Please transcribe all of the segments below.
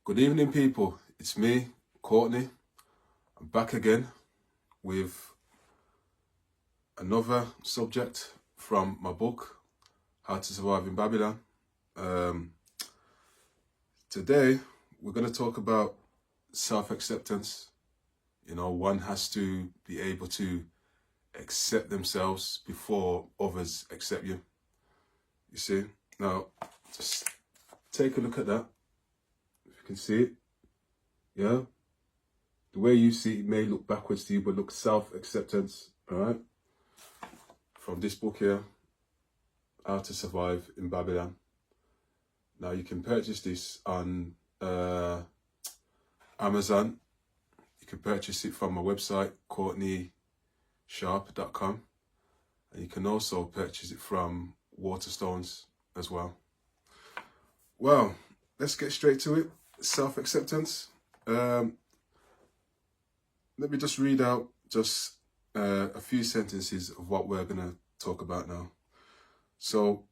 Good evening, people. It's me, Courtney. I'm back again with another subject from my book, How to Survive in Babylon. Today, we're going to talk about self-acceptance. You know, one has to be able to accept themselves before others accept you. You see? Now, just take a look at that. If you can see it. Yeah? The way you see it may look backwards to you, but look, self-acceptance, all right? From this book here, How to Survive in Babylon. Now, you can purchase this on Amazon. You can purchase it from my website, CourtneySharp.com. And you can also purchase it from Waterstones as well. Well, let's get straight to it. Self-acceptance. Let me just read out a few sentences of what we're going to talk about now. So,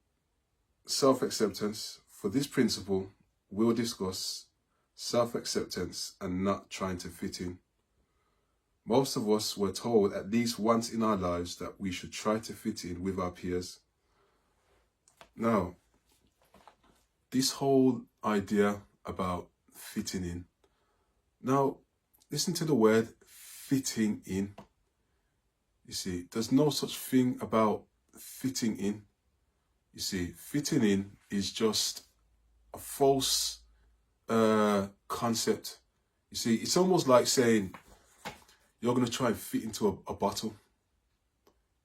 self-acceptance. For this principle, we'll discuss self-acceptance and not trying to fit in. Most of us were told at least once in our lives that we should try to fit in with our peers. Now, this whole idea about fitting in. Now, listen to the word fitting in. You see, there's no such thing about fitting in. You see, fitting in is just a false concept. You see, it's almost like saying you're going to try and fit into a bottle.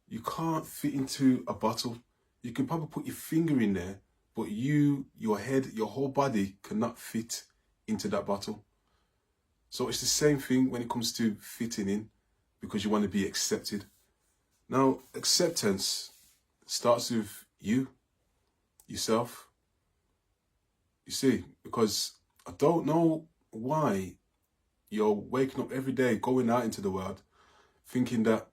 You can't fit into a bottle. You can probably put your finger in there, but your head, your whole body cannot fit into that bottle. So it's the same thing when it comes to fitting in, because you want to be accepted. Now, acceptance starts with yourself. You see, because I don't know why you're waking up every day, going out into the world, thinking that,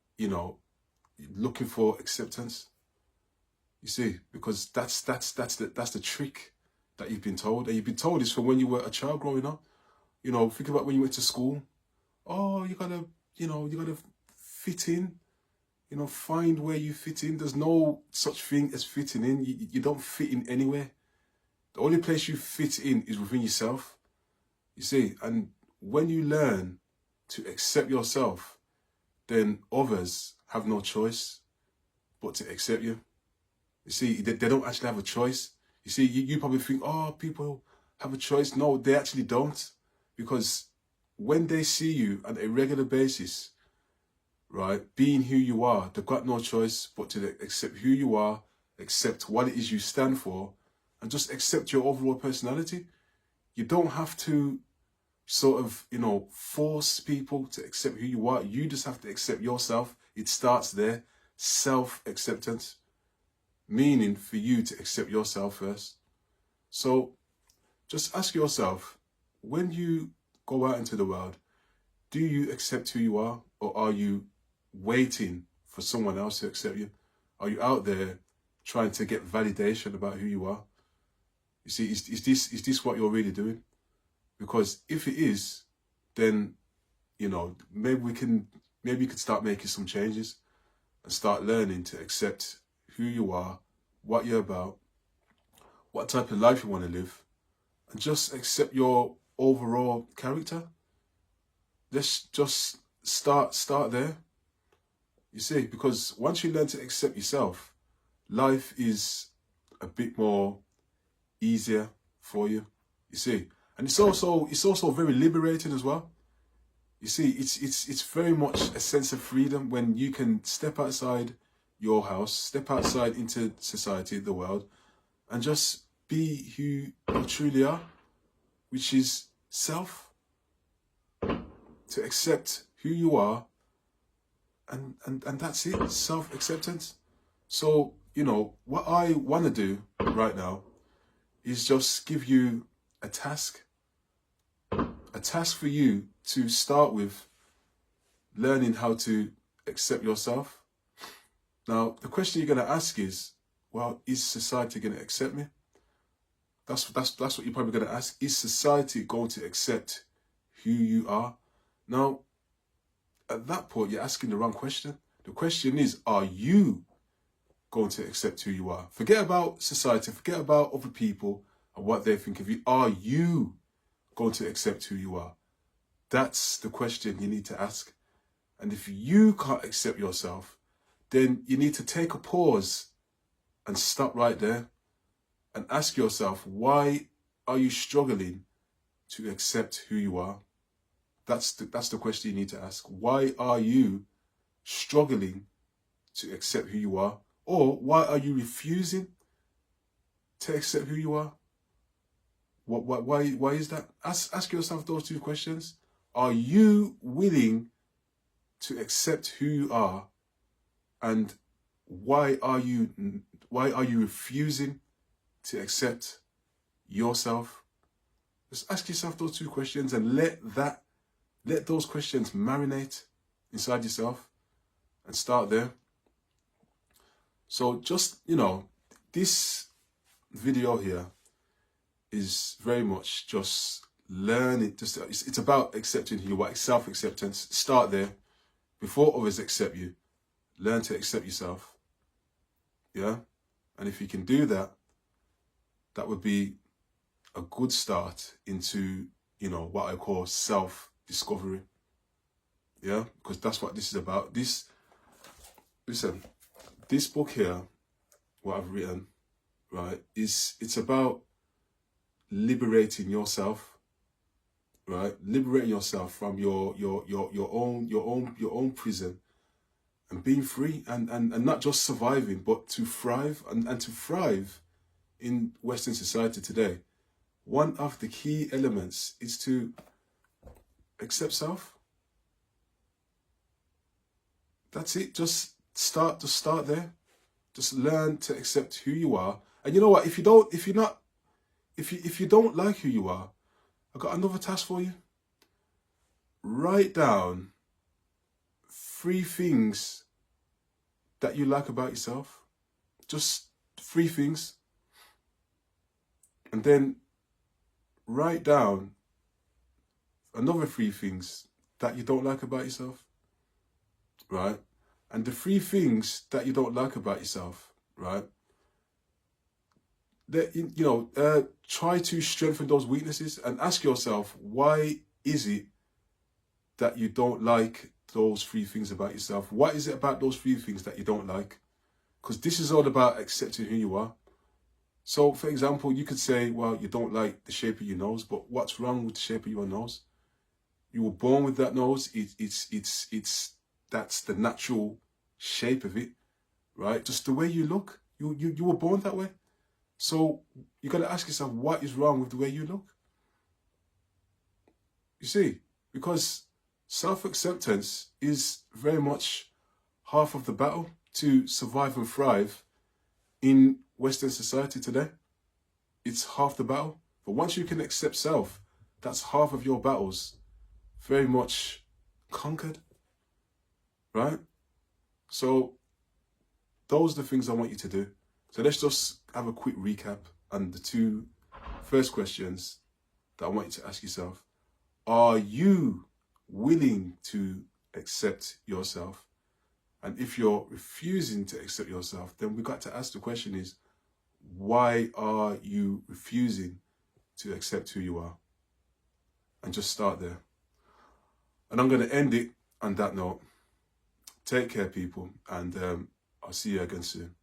looking for acceptance. You see, because that's the trick that you've been told. And you've been told this from when you were a child growing up. Think about when you went to school. Oh, you gotta fit in. Find where you fit in. There's no such thing as fitting in. You don't fit in anywhere. The only place you fit in is within yourself. You see, and when you learn to accept yourself, then others have no choice but to accept you. You see, they don't actually have a choice. You see, you probably think, oh, people have a choice. No, they actually don't. Because when they see you on a regular basis, right, being who you are, they've got no choice but to accept who you are, accept what it is you stand for, and just accept your overall personality. You don't have to sort of, force people to accept who you are. You just have to accept yourself. It starts there. Self-acceptance. Meaning for you to accept yourself first. So just ask yourself, when you go out into the world, do you accept who you are, or are you waiting for someone else to accept you? Are you out there trying to get validation about who you are? You see, is this what you're really doing? Because if it is, then, maybe you could start making some changes and start learning to accept who you are, what you're about, what type of life you want to live, and just accept your overall character. Let's just start there. You see, because once you learn to accept yourself, life is a bit more easier for you. You see, and it's also very liberating as well. You see, it's very much a sense of freedom when you can step outside your house, step outside into society, the world, and just be who you truly are, which is self. To accept who you are, and that's it, self-acceptance. So, what I want to do right now is just give you a task for you to start with, learning how to accept yourself. Now, the question you're going to ask is, well, is society going to accept me? That's what you're probably going to ask. Is society going to accept who you are? Now, at that point, you're asking the wrong question. The question is, are you going to accept who you are? Forget about society, forget about other people and what they think of you. Are you going to accept who you are? That's the question you need to ask. And if you can't accept yourself, then you need to take a pause and stop right there and ask yourself, why are you struggling to accept who you are? That's the question you need to ask. Why are you struggling to accept who you are? Or why are you refusing to accept who you are? Why is that? Ask yourself those two questions. Are you willing to accept who you are? And why are you refusing to accept yourself? Just ask yourself those two questions and let those questions marinate inside yourself and start there. So just, this video here is very much just learning. It's about accepting who you are, self-acceptance. Start there. Before others accept you, learn to accept yourself. Yeah? And if you can do that, that would be a good start into, what I call self-discovery. Yeah? Because that's what this is about. Listen, this book here, what I've written, right, it's about liberating yourself, right? Liberating yourself from your own prison and being free and not just surviving, but to thrive and to thrive in Western society today. One of the key elements is to accept self. That's it. Just start there. Just learn to accept who you are. And you know what? If you don't like who you are, I've got another task for you. Write down 3 things that you like about yourself. Just 3 things. And then write down another 3 things that you don't like about yourself. Right? And the 3 things that you don't like about yourself, right? Try to strengthen those weaknesses and ask yourself, why is it that you don't like those 3 things about yourself? What is it about those 3 things that you don't like? Because this is all about accepting who you are. So, for example, you could say, well, you don't like the shape of your nose, but what's wrong with the shape of your nose? You were born with that nose. That's the natural shape of it, right? Just the way you look. You were born that way. So you got to ask yourself, what is wrong with the way you look? You see, because self-acceptance is very much half of the battle to survive and thrive in Western society today. It's half the battle. But once you can accept self, that's half of your battles very much conquered, right? So those are the things I want you to do. So let's just have a quick recap on the 2 first questions that I want you to ask yourself. Are you willing to accept yourself? And if you're refusing to accept yourself, then we've got to ask the question is, why are you refusing to accept who you are? And just start there. And I'm going to end it on that note. Take care, people, and I'll see you again soon.